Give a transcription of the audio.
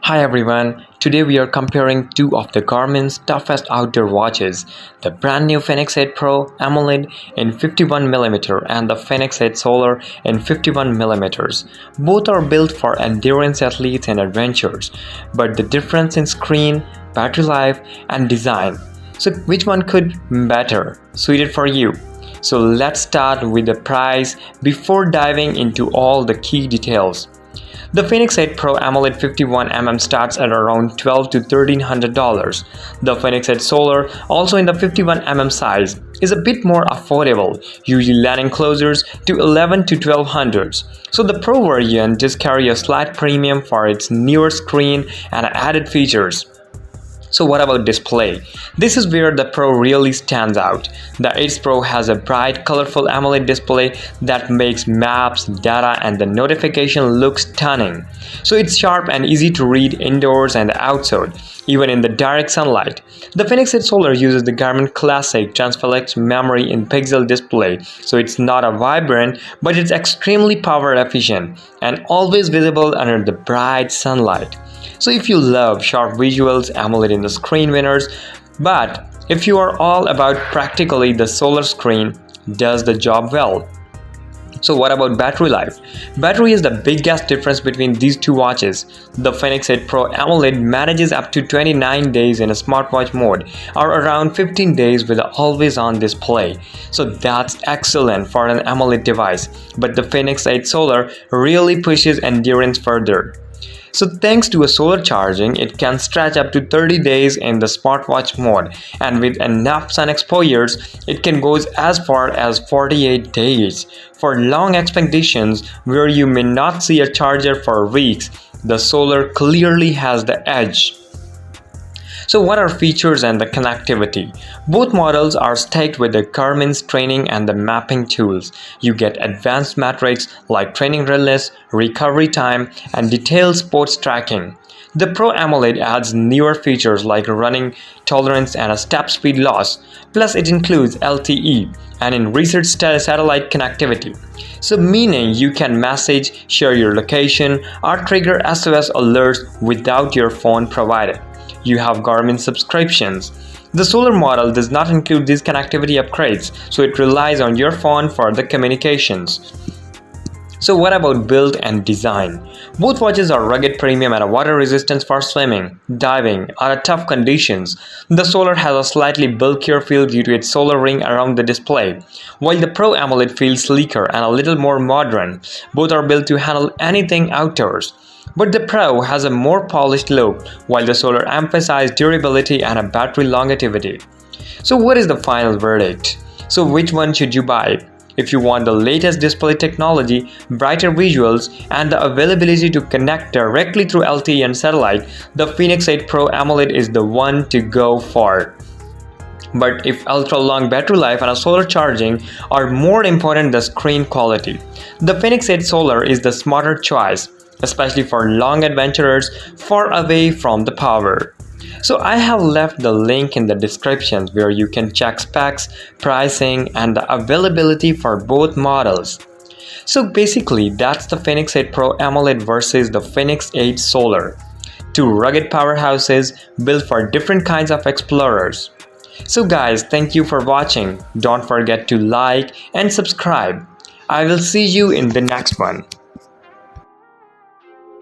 Hi everyone, today we are comparing two of the Garmin's toughest outdoor watches, the brand new Fenix 8 Pro AMOLED in 51mm and the Fenix 8 Solar in 51mm. Both are built for endurance athletes and adventurers, but the difference in screen, battery life and design. So which one could be better suited for you? So let's start with the price before diving into all the key details. The Fenix 8 Pro AMOLED 51mm starts at around $1,200 to $1,300. The Fenix 8 Solar, also in the 51mm size, is a bit more affordable, usually landing closer to $1,100 to $1,200. So the Pro version does carry a slight premium for its newer screen and added features. So what about display? This is where the Pro really stands out. The 8 Pro has a bright, colorful AMOLED display that makes maps, data and the notification look stunning. So it's sharp and easy to read indoors and outside, even in the direct sunlight. The Fenix 8 Solar uses the Garmin Classic Transflex memory in pixel display, so it's not a vibrant, but it's extremely power efficient and always visible under the bright sunlight. So if you love sharp visuals, AMOLED in the screen winners, but if you are all about practically, the Solar screen does the job well. So what about battery life? Battery is the biggest difference between these two watches. The Fenix 8 Pro AMOLED manages up to 29 days in a smartwatch mode, or around 15 days with an always-on display. So that's excellent for an AMOLED device, but the Fenix 8 Solar really pushes endurance further. So thanks to a solar charging, it can stretch up to 30 days in the smartwatch mode, and with enough sun exposures, it can go as far as 48 days. For long expeditions where you may not see a charger for weeks, the Solar clearly has the edge. So what are features and the connectivity? Both models are stacked with the Garmin's training and the mapping tools. You get advanced metrics like training readiness, recovery time, and detailed sports tracking. The Pro AMOLED adds newer features like running tolerance and a step speed loss. Plus it includes LTE and in research satellite connectivity. So meaning you can message, share your location, or trigger SOS alerts without your phone provided. You have Garmin subscriptions. The Solar model does not include these connectivity upgrades, so it relies on your phone for the communications. So what about build and design? Both watches are rugged premium and a water resistance for swimming, diving, or tough conditions. The Solar has a slightly bulkier feel due to its solar ring around the display, while the Pro AMOLED feels sleeker and a little more modern. Both are built to handle anything outdoors. But the Pro has a more polished look, while the Solar emphasizes durability and a battery longevity. So what is the final verdict? So which one should you buy? If you want the latest display technology, brighter visuals, and the availability to connect directly through LTE and satellite, the Fenix 8 Pro AMOLED is the one to go for. But if ultra-long battery life and a solar charging are more important than screen quality, the Fenix 8 Solar is the smarter choice, especially for long adventurers far away from the power. So I have left the link in the description where you can check specs, pricing, and the availability for both models. So basically that's the Fenix 8 Pro AMOLED versus the Fenix 8 Solar. Two rugged powerhouses built for different kinds of explorers. So guys, thank you for watching. Don't forget to like and subscribe. I will see you in the next one.